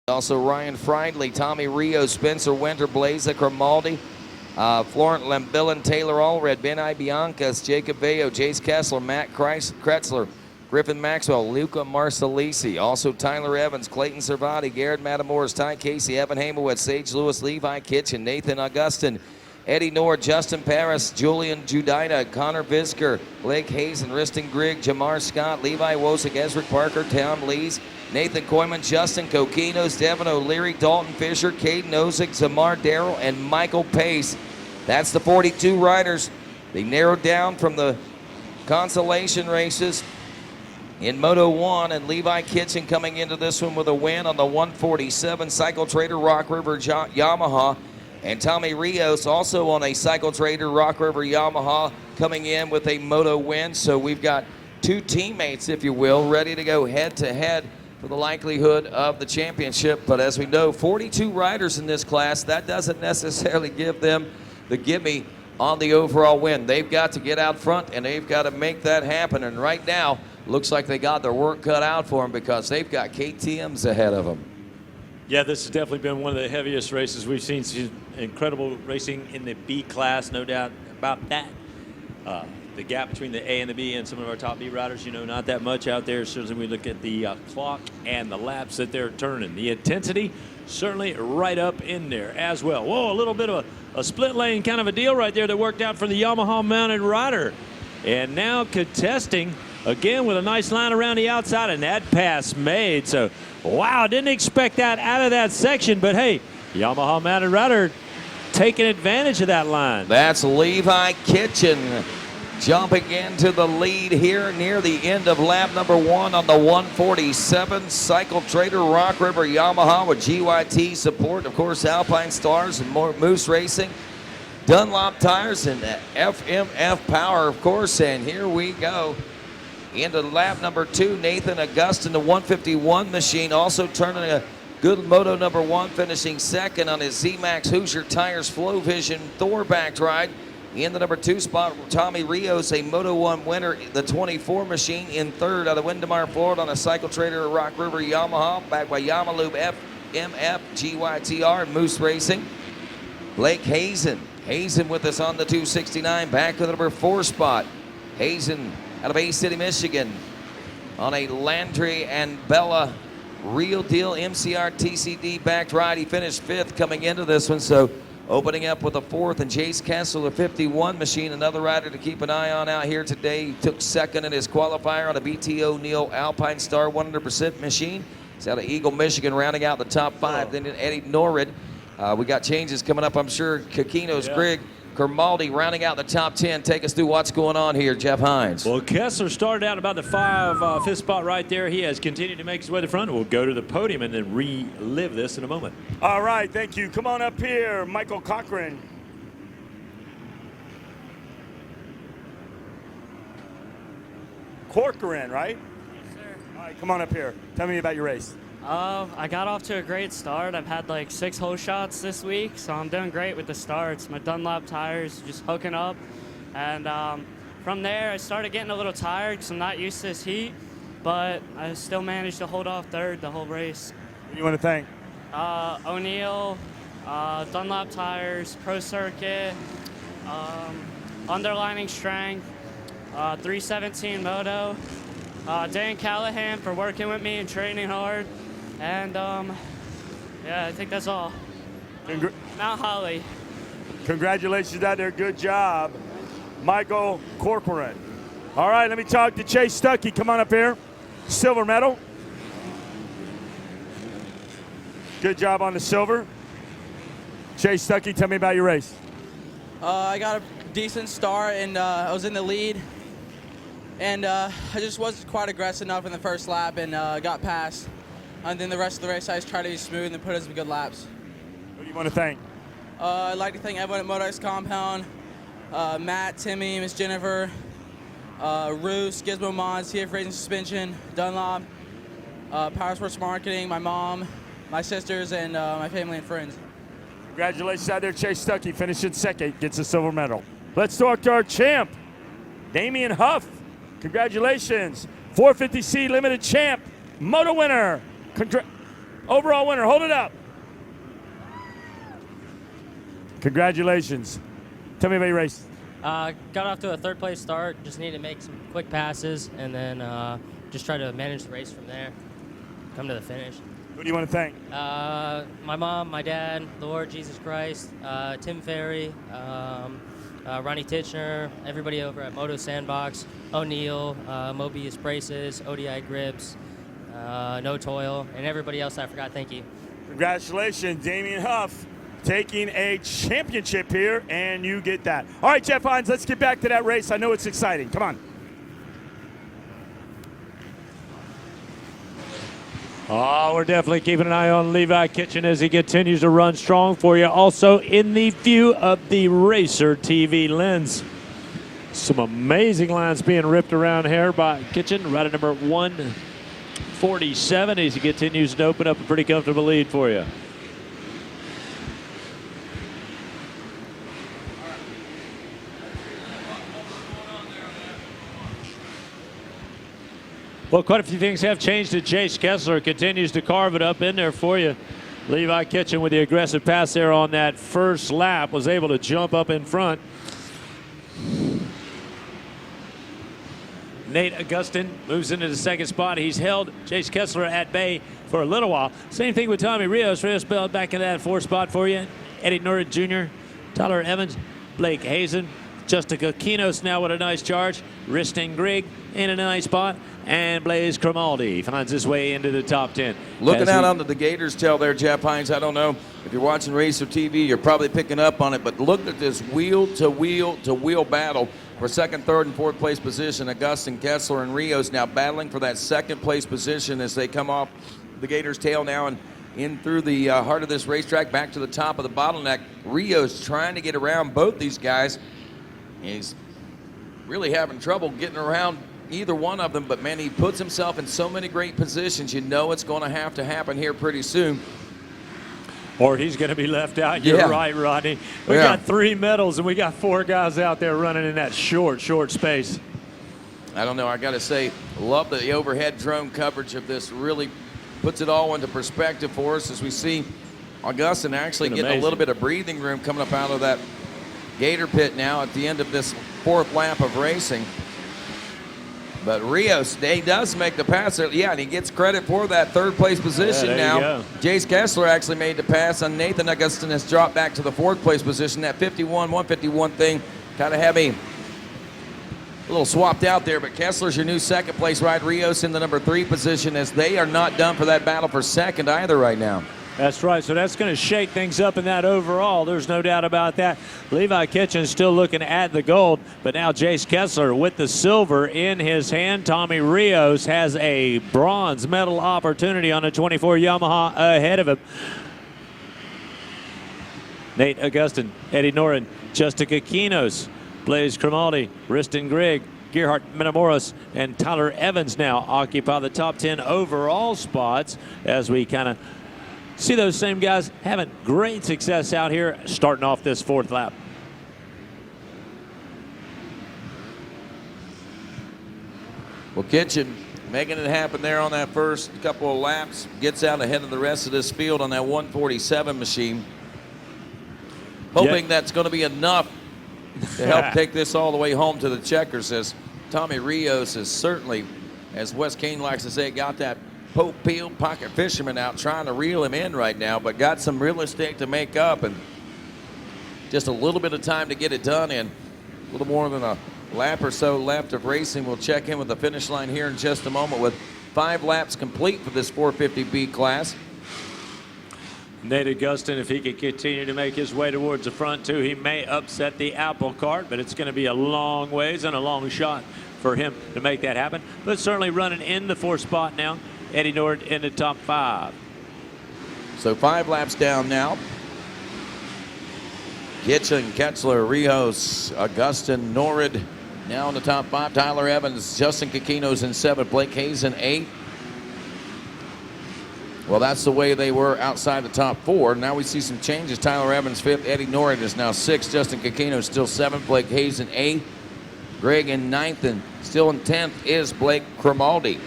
Also Ryan Friedley, Tommy Rio, Spencer Winter, Blaza Grimaldi, Florent Lambillen, Taylor Allred, Ben Ibiancas, Jacob Bayo, Jace Kessler, Matt Kretzler, Griffin Maxwell, Luca Marsalisi. Also Tyler Evans, Clayton Servati, Garrett Matamoros, Ty Casey, Evan Hamowitz, Sage Lewis, Levi Kitchen, Nathan Augustin, Eddie Nord, Justin Paris, Julian Judina, Connor Visker, Blake Hazen, Riston Grigg, Jamar Scott, Levi Wosick, Ezric Parker, Tom Lees, Nathan Koyman, Justin Coquinos, Devin O'Leary, Dalton Fisher, Caden Ozick, Zamar Darrell, and Michael Pace. That's the 42 riders. They narrowed down from the consolation races in Moto 1, and Levi Kitchen coming into this one with a win on the 147 Cycle Trader Rock River Yamaha. And Tommy Rios also on a Cycle Trader Rock River Yamaha coming in with a moto win. So we've got two teammates, if you will, ready to go head-to-head for the likelihood of the championship. But as we know, 42 riders in this class, that doesn't necessarily give them the gimme on the overall win. They've got to get out front, and they've got to make that happen. And right now, looks like they got their work cut out for them because they've got KTMs ahead of them. Yeah, this has definitely been one of the heaviest races we've seen. Incredible racing in the B class, no doubt about that. The gap between the A and the B and some of our top B riders, you know, not that much out there. Certainly we look at the clock and the laps that they're turning. The intensity certainly right up in there as well. Whoa, a little bit of a split lane kind of a deal right there that worked out for the Yamaha mounted rider. And now contesting again with a nice line around the outside, and that pass made. So, wow, didn't expect that out of that section, but hey, Yamaha mounted rider taking advantage of that line. That's Levi Kitchen jumping into the lead here near the end of lap number 1 on the 147 Cycle Trader Rock River Yamaha with GYT support, of course, Alpine Stars and more Moose Racing, Dunlop tires, and FMF power, of course. And here we go into lap number 2. Nathan Augustin, the 151 machine, also turning a good moto number 1, finishing second on his ZMAX Hoosier Tires Flow Vision Thor-backed ride. In the number 2 spot, Tommy Rios, a Moto 1 winner, the 24 machine, in third out of Windemar, Florida on a Cycle Trader Rock River Yamaha, backed by Yamalube FMF, GYTR, and Moose Racing. Blake Hazen with us on the 269, back to the number 4 spot. Hazen out of Bay City, Michigan, on a Landry and Bella Real Deal MCR TCD backed ride. He finished 5th coming into this one, so opening up with a 4th, and Jace Kessler, a 51 machine, another rider to keep an eye on out here today. He took 2nd in his qualifier on a BT O'Neill Alpine Star 100% machine. He's out of Eagle, Michigan, rounding out the top 5. Then Eddie Norrid. We got changes coming up, I'm sure. Coquinos, Grigg, Grimaldi rounding out the top 10. Take us through what's going on here, Jeff Hines. Well, Kessler started out about the 5th spot right there. He has continued to make his way to the front. We'll go to the podium and then relive this in a moment. All right, thank you. Come on up here, Michael Cochran. Corcoran, right? Yes, sir. All right, come on up here. Tell me about your race. I got off to a great start. I've had like 6 hole shots this week, so I'm doing great with the starts. My Dunlop tires just hooking up. And from there, I started getting a little tired because I'm not used to this heat, but I still managed to hold off 3rd the whole race. Who do you want to thank? O'Neill, Dunlop tires, Pro Circuit, Underlining Strength, 317 Moto, Dan Callahan for working with me and training hard. And yeah, I think that's all. Mount Holly. Congratulations out there. Good job, Michael Corcoran. All right, let me talk to Chase Stuckey. Come on up here. Silver medal. Good job on the silver. Chase Stuckey, tell me about your race. I got a decent start, and I was in the lead. And I just wasn't quite aggressive enough in the first lap and got past. And then the rest of the race, I just tried to be smooth and put in some good laps. Who do you want to thank? I'd like to thank everyone at Motox Compound, Matt, Timmy, Miss Jennifer, Roos, Gizmo Mods, TF Racing Suspension, Dunlop, Power Sports Marketing, my mom, my sisters, and my family and friends. Congratulations out there, Chase Stuckey, finishing 2nd, gets a silver medal. Let's talk to our champ, Damian Huff. Congratulations, 450C Limited champ, moto winner. Overall winner, hold it up. Congratulations. Tell me about your race. Got off to a third place start. Just needed to make some quick passes and then just try to manage the race from there. Come to the finish. Who do you want to thank? My mom, my dad, the Lord Jesus Christ, Tim Ferry, Ronnie Titchener, everybody over at Moto Sandbox, O'Neill, Mobius Braces, ODI Grips, No Toil, and everybody else I forgot. Thank you. Congratulations, Damian Huff, taking a championship here, and you get that. All right, Jeff Hines, let's get back to that race. I know it's exciting. Come on. Oh, we're definitely keeping an eye on Levi Kitchen as he continues to run strong for you. Also in the view of the RacerTV lens. Some amazing lines being ripped around here by Kitchen, right at number 147 as he continues to open up a pretty comfortable lead for you. Well, quite a few things have changed. Chase Kessler continues to carve it up in there for you. Levi Kitchen with the aggressive pass there on that first lap was able to jump up in front. Nate Augustin moves into the second spot. He's held Chase Kessler at bay for a little while. Same thing with Tommy Rios. Rios back into that fourth spot for you. Eddie Norrid Jr., Tyler Evans, Blake Hazen, Justin Kinos now with a nice charge. Riston Grigg in a nice spot. And Blaze Cromaldi finds his way into the top 10. Looking out onto the Gators tail there, Jeff Hines. I don't know if you're watching Racer TV, you're probably picking up on it, but look at this wheel-to-wheel-to-wheel battle for second, third, and fourth place position. Augustin, Kessler, and Rios now battling for that second place position as they come off the Gators tail now and in through the heart of this racetrack, back to the top of the bottleneck. Rios trying to get around both these guys. He's really having trouble getting around either one of them, but man, he puts himself in so many great positions. You know it's going to happen here pretty soon. Or he's going to be left out. You're right, Rodney. We got 3 medals, and we got 4 guys out there running in that short space. I don't know. I got to say, love the overhead drone coverage of this. Really puts it all into perspective for us as we see Augustin actually getting a little bit of breathing room coming up out of that Gator pit now at the end of this fourth lap of racing. But Rios, he does make the pass. Yeah, and he gets credit for that third place position now. Jace Kessler actually made the pass, and Nathan Augustin has dropped back to the fourth place position. That 151 thing kind of had me a little swapped out there, but Kessler's your new second place ride. Rios in the number 3 position as they are not done for that battle for second either right now. That's right. So that's going to shake things up in that overall. There's no doubt about that. Levi Kitchen still looking at the gold, but now Jace Kessler with the silver in his hand. Tommy Rios has a bronze medal opportunity on a 24 Yamaha ahead of him. Nate Augustin, Eddie Norrid, Justin Kinos, Blaze Cromaldi, Riston Grigg, Gerhard Metamoros, and Tyler Evans now occupy the top 10 overall spots as we kind of see those same guys having great success out here starting off this fourth lap. Well, Kitchen making it happen there on that first couple of laps. Gets out ahead of the rest of this field on that 147 machine. Hoping that's going to be enough to help take this all the way home to the checkers, as Tommy Rios is certainly, as Wes Kane likes to say, got that Pope Peel pocket fisherman out trying to reel him in right now, but got some real estate to make up and just a little bit of time to get it done in. A little more than a lap or so left of racing. We'll check in with the finish line here in just a moment with 5 laps complete for this 450B class. Nate Augustin, if he can continue to make his way towards the front too, he may upset the apple cart, but it's going to be a long ways and a long shot for him to make that happen. But certainly running in the 4th spot now. Eddie Norrid in the top 5. So 5 laps down now. Kitchen, Kessler, Rios, Augustin, Norrid now in the top 5. Tyler Evans, Justin Kikinos in 7th. Blake Hayes in 8th. Well, that's the way they were outside the top 4. Now we see some changes. Tyler Evans 5th. Eddie Norrid is now 6th. Justin Kikinos still 7th. Blake Hayes in 8th. Greg in 9th. And still in 10th is Blake Cromaldi.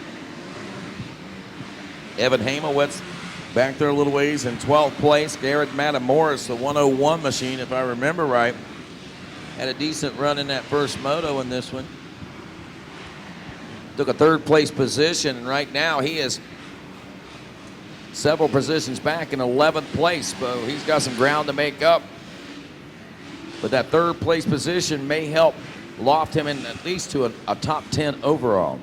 Evan Hamowitz back there a little ways in 12th place. Garrett Matamoros, the 101 machine, if I remember right, had a decent run in that first moto in this one. Took a 3rd place position, and right now he is several positions back in 11th place, so he's got some ground to make up. But that 3rd place position may help loft him in at least to a top 10 overall.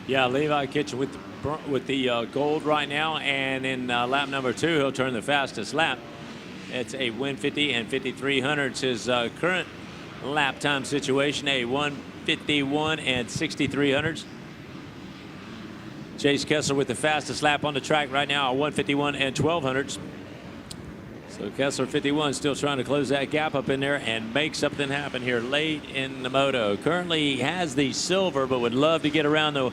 Yeah, Levi Kitchen with the gold right now, and in lap number 2, he'll turn the fastest lap. It's a 150 and 5300s. His current lap time situation, a 151 and 6300s. Chase Kessler with the fastest lap on the track right now, a 151 and 1200s. So Kessler 51 still trying to close that gap up in there and make something happen here late in the moto. Currently has the silver, but would love to get around the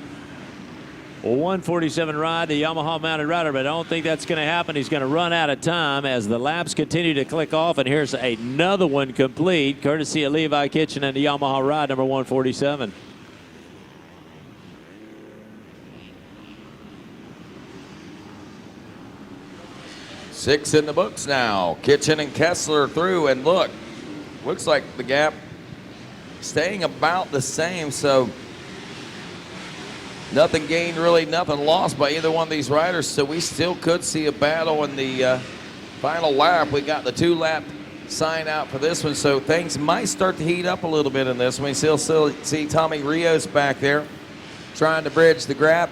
147 ride, the Yamaha mounted rider, but I don't think that's going to happen. He's going to run out of time as the laps continue to click off, and here's another one complete, courtesy of Levi Kitchen and the Yamaha ride number 147. Six in the books now. Kitchen and Kessler through, and look, looks like the gap staying about the same, so nothing gained, really nothing lost by either one of these riders, so we still could see a battle in the final lap. We got the 2-lap sign out for this one, so things might start to heat up a little bit in this one. We still see Tommy Rios back there trying to bridge the gap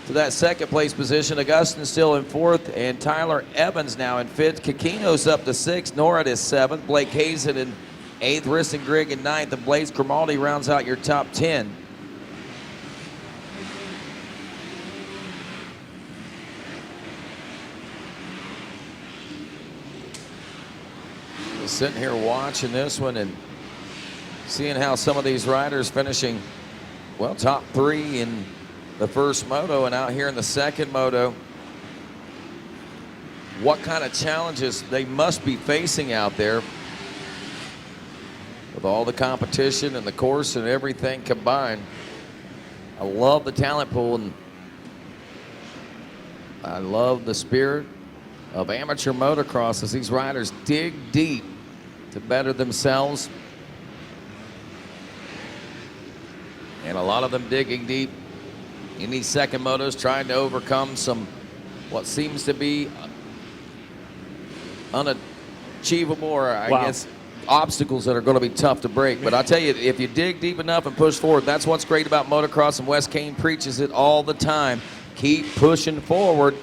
to that 2nd place position. Augustin still in 4th, and Tyler Evans now in 5th. Kikino's up to 6th. Norad is 7th. Blake Hazen in 8th. Riston Grigg in 9th. And Blaze Grimaldi rounds out your top 10. Just sitting here watching this one and seeing how some of these riders finishing, well, top 3 in the first moto and out here in the second moto. What kind of challenges they must be facing out there with all the competition and the course and everything combined. I love the talent pool, and I love the spirit of amateur motocross as these riders dig deep to better themselves. And a lot of them digging deep in these second motos, trying to overcome some what seems to be unachievable, or I guess obstacles that are going to be tough to break. But I'll tell you, if you dig deep enough and push forward, that's what's great about motocross, and Wes Kane preaches it all the time. Keep pushing forward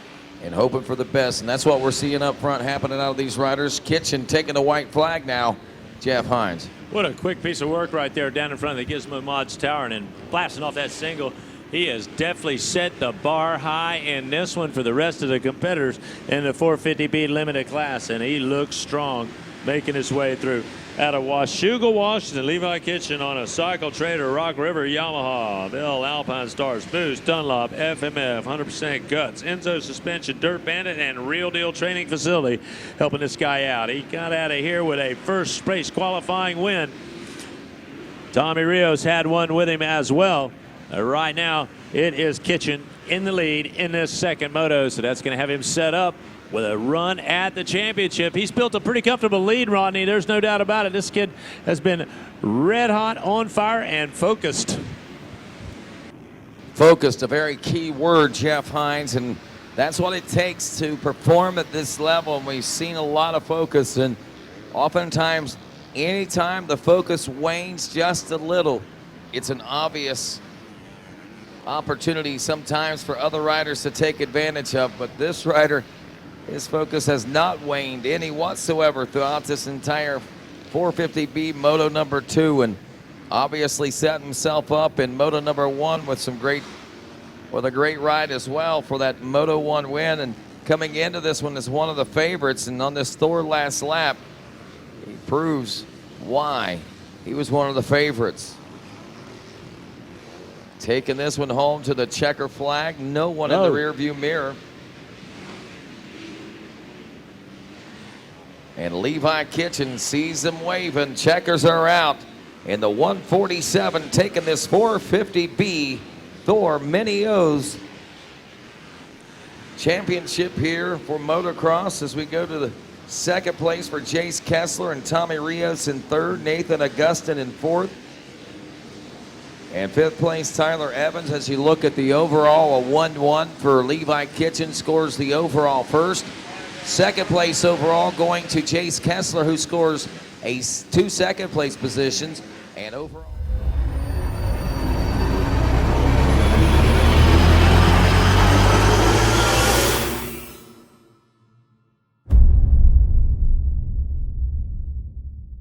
and hoping for the best, and that's what we're seeing up front happening out of these riders. Kitchen taking the white flag now, Jeff Hines. What a quick piece of work right there down in front of the Gizmo Mods Tower, and then blasting off that single. He has definitely set the bar high in this one for the rest of the competitors in the 450B limited class, and he looks strong making his way through. Out of Washougal, Washington, Levi Kitchen on a Cycle Trader Rock River Yamaha, Bell Alpine Stars, Boost, Dunlop, FMF, 100% Guts, Enzo Suspension, Dirt Bandit, and Real Deal Training Facility helping this guy out. He got out of here with a first race qualifying win. Tommy Rios had one with him as well. Right now, it is Kitchen in the lead in this second moto, so that's going to have him set up with a run at the championship. He's built a pretty comfortable lead, Rodney. There's no doubt about it. This kid has been red hot, on fire, and focused. Focused, a very key word, Jeff Hines, and that's what it takes to perform at this level. And we've seen a lot of focus, and oftentimes, anytime the focus wanes just a little, it's an obvious opportunity sometimes for other riders to take advantage of. But this rider, his focus has not waned any whatsoever throughout this entire 450B Moto number 2, and obviously set himself up in Moto number 1 with a great ride as well for that Moto 1 win. And coming into this one as one of the favorites, and on this third last lap, he proves why he was one of the favorites. Taking this one home to the checker flag. No one in the rearview mirror. And Levi Kitchen sees them waving. Checkers are out. And the 147 taking this 450B Thor Minios championship here for motocross as we go to the second place for Jace Kessler and Tommy Rios in third, Nathan Augustin in fourth. And fifth place, Tyler Evans. As you look at the overall, a 1-1 for Levi Kitchen, scores the overall first. Second place overall going to Jace Kessler, who scores two second place positions. And overall.